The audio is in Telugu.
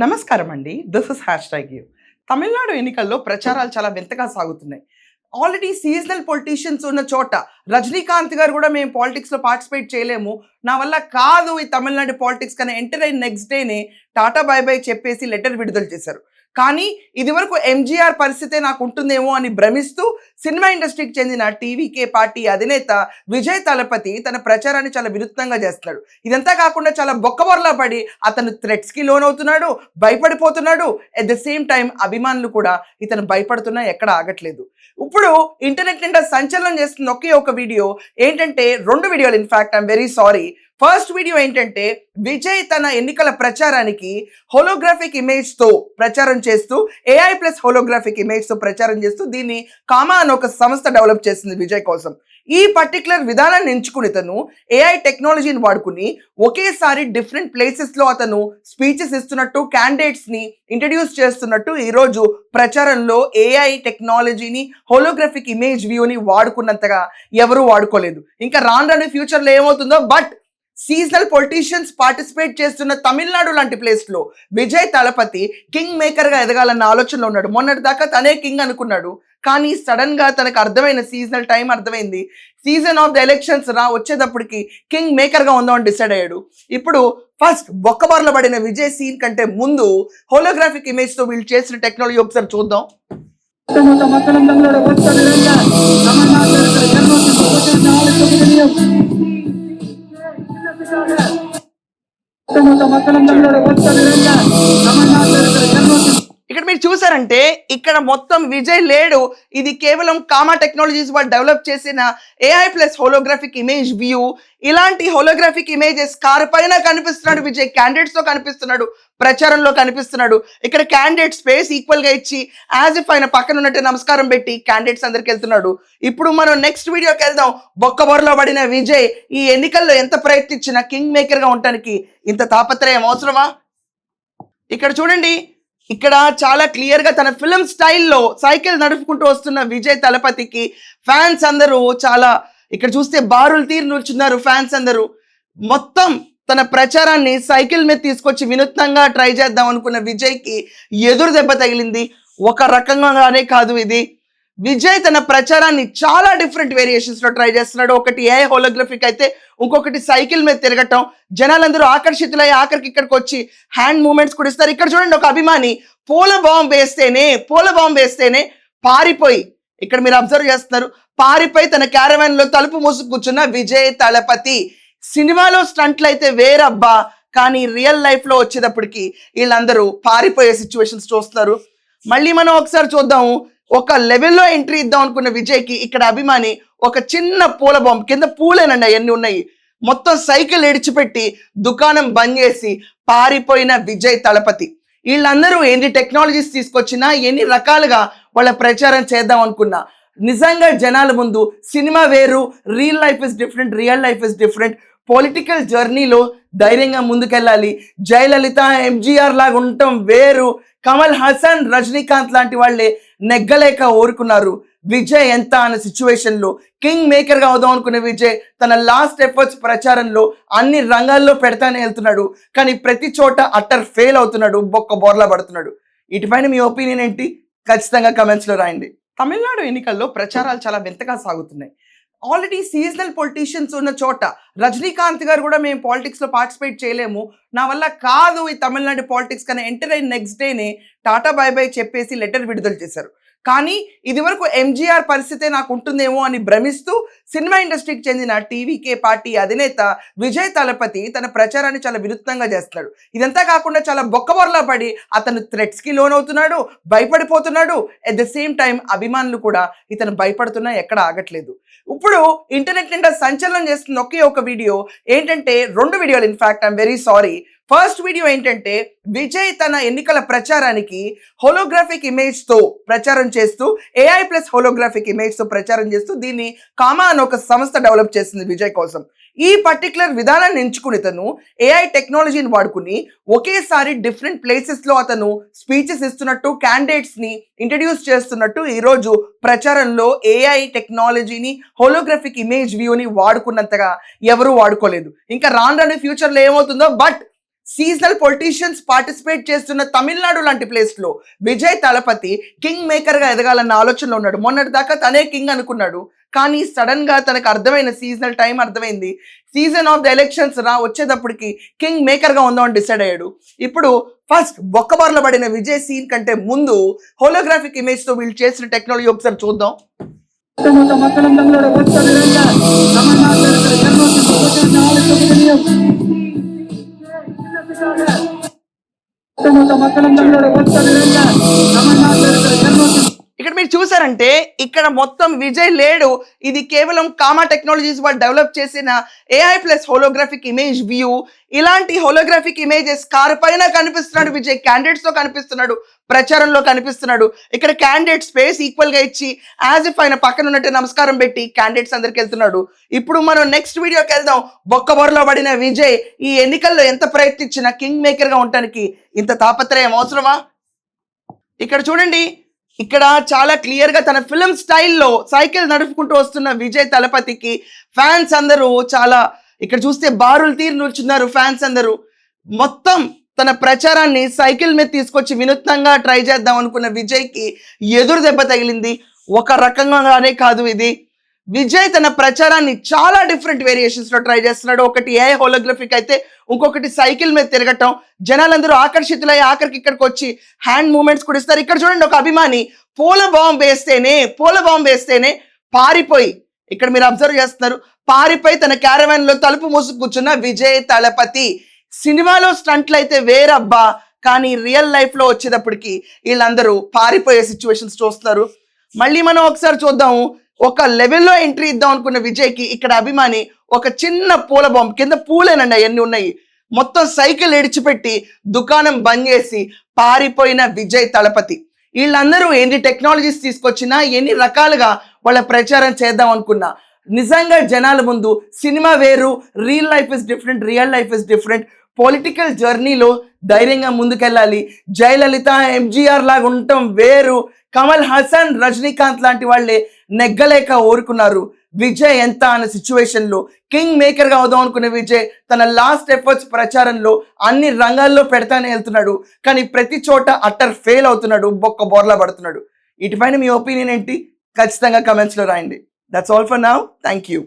నమస్కారం అండి. This is hashtag you. Tamil Nadu ఎన్నికల్లో ప్రచారాలు చాలా వింతగా సాగుతున్నాయి. ఆల్రెడీ సీజనల్ పొలిటీషియన్స్ ఉన్న చోట రజనీకాంత్ గారు కూడా మేము పాలిటిక్స్‌లో పార్టిసిపేట్ చేయలేము. నా వల్ల కాదు ఈ తమిళనాడు పాలిటిక్స్ కానీ ఎంటర్ అయిన నెక్స్ట్ డేనే టాటా బై బై చెప్పేసి లెటర్ విడుదల చేశారు. కానీ ఇదివరకు ఎంజీఆర్ పరిస్థితే నాకు ఉంటుందేమో అని భ్రమిస్తూ సినిమా ఇండస్ట్రీకి చెందిన టీవీకే పార్టీ అధినేత విజయ్ తలపతి తన ప్రచారాన్ని చాలా వినూత్నంగా చేస్తున్నాడు. ఇదంతా కాకుండా చాలా బొక్కబొర్లా పడి అతను థ్రెట్స్‌కి లోనవుతున్నాడు, భయపడిపోతున్నాడు. ఎట్ ద సేమ్ టైం అభిమానులు కూడా ఇతను భయపడుతున్నా ఎక్కడ ఆగట్లేదు. ఇప్పుడు ఇంటర్నెట్ నిండా సంచలనం చేస్తున్న ఒకే ఒక వీడియో ఏంటంటే 2 వీడియోలు in fact I'm very sorry. First video ఏంటంటే విజయ్ తన ఎన్నికల ప్రచారానికి హోలోగ్రాఫిక్ ఇమేజ్‌తో ప్రచారం చేస్తూ ఏఐ ప్లస్ హోలోగ్రాఫిక్ ఇమేజ్‌తో ప్రచారం చేస్తూ దీన్ని కామా అని ఒక సంస్థ డెవలప్ చేసింది విజయ్ కోసం. ఈ పర్టికులర్ విధానాన్ని ఎంచుకుని తను ఏఐ టెక్నాలజీని వాడుకుని ఒకేసారి డిఫరెంట్ ప్లేసెస్లో అతను స్పీచెస్ ఇస్తున్నట్టు క్యాండిడేట్స్ని ఇంట్రడ్యూస్ చేస్తున్నట్టు ఈరోజు ప్రచారంలో ఏఐ టెక్నాలజీని హోలోగ్రాఫిక్ ఇమేజ్ వ్యూని వాడుకున్నంతగా ఎవరూ వాడుకోలేదు. ఇంకా రాను ఫ్యూచర్లో ఏమవుతుందో బట్ సీజనల్ పొలిటీషియన్స్ పార్టిసిపేట్ చేస్తున్న తమిళనాడు లాంటి ప్లేస్లో విజయ్ తలపతి కింగ్ మేకర్గా ఎదగాలన్న ఆలోచనలో ఉన్నాడు. మొన్నటి దాకా తనే కింగ్ అనుకున్నాడు. కానీ సడన్గా తనకు అర్థమైన సీజనల్ టైం అర్థమైంది. సీజన్ ఆఫ్ ద ఎలక్షన్స్ వచ్చేటప్పటికి కింగ్ మేకర్గా ఉందామని డిసైడ్ అయ్యాడు. ఇప్పుడు ఫస్ట్ బొక్కబార్ల పడిన విజయ్ సీన్ కంటే ముందు హోలోగ్రాఫిక్ ఇమేజ్తో వీళ్ళు చేసిన టెక్నాలజీ ఒకసారి చూద్దాం. ఇక్కడ మీరు చూసారంటే ఇక్కడ మొత్తం విజయ్ లేడు. ఇది కేవలం కామా టెక్నాలజీస్ వాళ్ళు డెవలప్ చేసిన AI plus holographic image view. ఇలాంటి హోలోగ్రాఫిక్ ఇమేజెస్ కారు పైన కనిపిస్తున్నాడు విజయ్, క్యాండిడేట్స్ తో కనిపిస్తున్నాడు, ప్రచారంలో కనిపిస్తున్నాడు. ఇక్కడ క్యాండిడేట్ స్పేస్ ఈక్వల్ గా ఇచ్చి యాజ్ ఇఫ్ ఆయన పక్కన ఉన్నట్టు నమస్కారం పెట్టి క్యాండిడేట్స్ అందరికి వెళ్తున్నాడు. ఇప్పుడు మనం నెక్స్ట్ వీడియోకి వెళ్దాం. బొక్కబొరలో పడిన విజయ్ ఈ ఎన్నికల్లో ఎంత ప్రయత్నించినా కింగ్ మేకర్ గా ఉండటానికి ఇంత తాపత్రయం అవసరమా? ఇక్కడ చూడండి, ఇక్కడ చాలా క్లియర్ గా తన ఫిల్మ్ స్టైల్లో సైకిల్ నడుపుకుంటూ వస్తున్న విజయ్ తలపతికి ఫ్యాన్స్ అందరూ చాలా ఇక్కడ చూస్తే బారులు తీరు నిల్చున్నారు. ఫ్యాన్స్ అందరూ మొత్తం తన ప్రచారాన్ని సైకిల్ మీద తీసుకొచ్చి వినూత్నంగా ట్రై చేద్దాం అనుకున్న విజయ్కి ఎదురు దెబ్బ తగిలింది. ఒక రకంగానే కాదు, ఇది విజయ్ తన ప్రచారాన్ని చాలా డిఫరెంట్ వేరియేషన్స్ లో ట్రై చేస్తున్నాడు. ఒకటి ఏఐ హోలోగ్రఫిక్ అయితే, ఇంకొకటి సైకిల్ మీద తిరగటం. జనాలందరూ ఆకర్షితులై ఆఖరికి ఇక్కడికి వచ్చి హ్యాండ్ మూమెంట్స్ కూడా ఇస్తారు. ఇక్కడ చూడండి, ఒక అభిమాని పూల బాంబు వేస్తేనే పారిపోయి, ఇక్కడ మీరు అబ్జర్వ్ చేస్తున్నారు, పారిపోయి తన క్యారవాన్ లో తలుపు మూసుకు కూర్చున్న విజయ్ తలపతి. సినిమాలో స్టంట్లు అయితే వేరబ్బా, కానీ రియల్ లైఫ్ లో వచ్చేటప్పటికి వీళ్ళందరూ పారిపోయే సిచ్యువేషన్స్ చూస్తున్నారు. మళ్ళీ మనం ఒకసారి చూద్దాము. ఒక లెవెల్లో ఎంట్రీ ఇద్దాం అనుకున్న విజయ్కి ఇక్కడ అభిమాని ఒక చిన్న పూల బాంబు, కింద పూలేనండి అవన్నీ ఉన్నాయి, మొత్తం సైకిల్ ఇడిచిపెట్టి దుకాణం బంద్ చేసి పారిపోయిన విజయ్ తలపతి. వీళ్ళందరూ ఎన్ని టెక్నాలజీస్ తీసుకొచ్చినా, ఎన్ని రకాలుగా వాళ్ళ ప్రచారం చేద్దాం అనుకున్నా, నిజంగా జనాల ముందు సినిమా వేరు, real life is different, real life is different. Political జర్నీలో ధైర్యంగా ముందుకెళ్ళాలి. జయలలిత, ఎంజీఆర్ లాగా ఉండటం వేరు. కమల్ హాసన్, రజనీకాంత్ లాంటి వాళ్ళే నెగ్గలేక ఊరుకున్నారు. విజయ్ ఎంత అనే సిచ్యువేషన్లో కింగ్ మేకర్గా అవుదాం అనుకునే విజయ్ తన లాస్ట్ ఎఫర్ట్స్ ప్రచారంలో అన్ని రంగాల్లో పెడతానే వెళ్తున్నాడు. కానీ ప్రతి చోట అట్టర్ ఫెయిల్ అవుతున్నాడు, బొక్క బోర్లా పడుతున్నాడు. ఇటుపైన మీ ఒపీనియన్ ఏంటి? ఖచ్చితంగా కమెంట్స్లో రాయండి. తమిళనాడు ఎన్నికల్లో ప్రచారాలు చాలా వింతగా సాగుతున్నాయి. ఆల్రెడీ సీజనల్ పొలిటీషియన్స్ ఉన్న చోట రజనీకాంత్ గారు కూడా మేము పాలిటిక్స్లో పార్టిసిపేట్ చేయలేము, నా వల్ల కాదు ఈ తమిళనాడు పాలిటిక్స్ కానీ ఎంటర్ అయిన నెక్స్ట్ డేనే టాటా బై బై చెప్పేసి లెటర్ విడుదల చేశారు. కానీ ఇదివరకు ఎంజీఆర్ పరిస్థితే నాకు ఉంటుందేమో అని భ్రమిస్తూ సినిమా ఇండస్ట్రీకి చెందిన టీవీకే పార్టీ అధినేత విజయ్ తలపతి తన ప్రచారాన్ని చాలా వినూత్నంగా చేస్తున్నాడు. ఇదంతా కాకుండా చాలా బొక్కబొర్లా పడి అతను థ్రెట్స్కి లోనవుతున్నాడు, భయపడిపోతున్నాడు. ఎట్ ద సేమ్ టైం అభిమానులు కూడా ఇతను భయపడుతున్నా ఎక్కడ ఆగట్లేదు. ఇప్పుడు ఇంటర్నెట్ నిండా సంచలనం చేస్తున్న ఒకే ఒక వీడియో ఏంటంటే 2 వీడియోలు in fact I'm very sorry. First video ఏంటంటే విజయ్ తన ఎన్నికల ప్రచారానికి హోలోగ్రాఫిక్ ఇమేజ్తో ప్రచారం చేస్తూ ఏఐ ప్లస్ హోలోగ్రాఫిక్ ఇమేజ్తో ప్రచారం చేస్తూ దీన్ని కామా అని ఒక సంస్థ డెవలప్ చేసింది విజయ్ కోసం. ఈ పర్టికులర్ విధానాన్ని ఎంచుకుని తను ఏఐ టెక్నాలజీని వాడుకుని ఒకేసారి డిఫరెంట్ ప్లేసెస్లో అతను స్పీచెస్ ఇస్తున్నట్టు క్యాండిడేట్స్ని ఇంట్రడ్యూస్ చేస్తున్నట్టు ఈరోజు ప్రచారంలో ఏఐ టెక్నాలజీని హోలోగ్రాఫిక్ ఇమేజ్ వ్యూని వాడుకున్నంతగా ఎవరూ వాడుకోలేదు. ఇంకా రాను ఫ్యూచర్లో ఏమవుతుందో బట్ సీజనల్ పొలిటీషియన్స్ పార్టిసిపేట్ చేస్తున్న తమిళనాడు లాంటి ప్లేస్ లో విజయ్ తలపతి కింగ్ మేకర్ గా ఎదగాలన్న ఆలోచనలో ఉన్నాడు. మొన్నటి దాకా తనే కింగ్ అనుకున్నాడు, కానీ సడన్ గా తనకు అర్థమైన సీజనల్ టైం అర్థమైంది. సీజన్ ఆఫ్ ద ఎలక్షన్స్ వచ్చేటప్పటికి కింగ్ మేకర్ గా ఉందామని డిసైడ్ అయ్యాడు. ఇప్పుడు ఫస్ట్ బొక్కబార్లో పడిన విజయ్ సీన్ కంటే ముందు హోలోగ్రాఫిక్ ఇమేజ్ తో వీళ్ళు చేసిన టెక్నాలజీ ఒకసారి చూద్దాం. மக்களும் தங்களோட ஒத்த விரைந்த தமிழ்நாட்டில் இருக்கிற 234 மக்களும் தங்களோட ஒத்த விரைந்த தமிழ்நாட்டில் இருக்கிற ఇక్కడ మీరు చూసారంటే ఇక్కడ మొత్తం విజయ్ లేడు. ఇది కేవలం కామా టెక్నాలజీస్ వాళ్ళు డెవలప్ చేసిన AI plus holographic image view. ఇలాంటి హోలోగ్రాఫిక్ ఇమేజెస్ కారు పైన కనిపిస్తున్నాడు విజయ్, క్యాండిడేట్స్ తో కనిపిస్తున్నాడు, ప్రచారంలో కనిపిస్తున్నాడు. ఇక్కడ క్యాండిడేట్ స్పేస్ ఈక్వల్ గా ఇచ్చి యాజ్ ఇఫ్ ఆయన పక్కన ఉన్నట్టు నమస్కారం పెట్టి క్యాండిడేట్స్ అందరికి వెళ్తున్నాడు. ఇప్పుడు మనం నెక్స్ట్ వీడియోకి వెళ్దాం. బొక్కబొరలో పడిన విజయ్ ఈ ఎన్నికల్లో ఎంత ప్రయత్నించినా కింగ్ మేకర్ గా ఉండటానికి ఇంత తాపత్రయం అవసరమా? ఇక్కడ చూడండి, ఇక్కడ చాలా క్లియర్ గా తన ఫిల్మ్ స్టైల్లో సైకిల్ నడుపుకుంటూ వస్తున్న విజయ్ తలపతికి ఫ్యాన్స్ అందరూ చాలా, ఇక్కడ చూస్తే బారులు తీరు నిల్చున్నారు ఫ్యాన్స్ అందరూ. మొత్తం తన ప్రచారాన్ని సైకిల్ మీద తీసుకొచ్చి వినూత్నంగా ట్రై చేద్దాం అనుకున్న విజయ్కి ఎదురు దెబ్బ తగిలింది. ఒక రకంగానే కాదు ఇది. విజయ్ తన ప్రచారాన్ని చాలా డిఫరెంట్ వేరియేషన్స్ లో ట్రై చేస్తున్నాడు. ఒకటి AI హోలోగ్రఫిక్ అయితే, ఇంకొకటి సైకిల్ మీద తిరగటం. జనాలందరూ ఆకర్షితులై ఆఖరికి ఇక్కడికి వచ్చి హ్యాండ్ మూమెంట్స్ కూడా ఇస్తారు. ఇక్కడ చూడండి, ఒక అభిమాని పూల బాంబు వేస్తేనే పారిపోయి, ఇక్కడ మీరు అబ్జర్వ్ చేస్తున్నారు, పారిపోయి తన క్యారవాన్ లో తలుపు మూసుకు కూర్చున్న విజయ్ తలపతి. సినిమాలో స్టంట్లు అయితే వేరబ్బా, కానీ రియల్ లైఫ్ లో వచ్చేటప్పటికి వీళ్ళందరూ పారిపోయే సిచ్యువేషన్స్ చూస్తున్నారు. మళ్ళీ మనం ఒకసారి చూద్దాము. ఒక లెవెల్లో ఎంట్రీ ఇద్దాం అనుకున్న విజయ్కి ఇక్కడ అభిమాని ఒక చిన్న పూల బాంబు, కింద పూలేనండి అవన్నీ ఉన్నాయి, మొత్తం సైకిల్ ఎడిచిపెట్టి దుకాణం బంద్ చేసి పారిపోయిన విజయ్ తలపతి. వీళ్ళందరూ ఎన్ని టెక్నాలజీస్ తీసుకొచ్చినా, ఎన్ని రకాలుగా వాళ్ళ ప్రచారం చేద్దాం అనుకున్నా, నిజంగా జనాల ముందు సినిమా వేరు, real life is different, real life is different. Political జర్నీలో ధైర్యంగా ముందుకెళ్ళాలి. జయలలిత, MGR లాగా ఉండటం వేరు. కమల్ హాసన్, రజనీకాంత్ లాంటి వాళ్ళే నెగ్గలేక ఊరుకున్నారు. విజయ్ ఎంత అనే సిచ్యువేషన్ లో కింగ్ మేకర్ గా అవుదాం అనుకునే విజయ్ తన లాస్ట్ ఎఫర్ట్స్ ప్రచారంలో అన్ని రంగాల్లో పెడతానే వెళ్తున్నాడు, కానీ ప్రతి చోట అట్టర్ ఫెయిల్ అవుతున్నాడు, బొక్క బోర్లా పడుతున్నాడు. ఇటుపైన మీ ఒపీనియన్ ఏంటి? ఖచ్చితంగా కమెంట్స్ లో రాయండి. That's all for now. Thank you.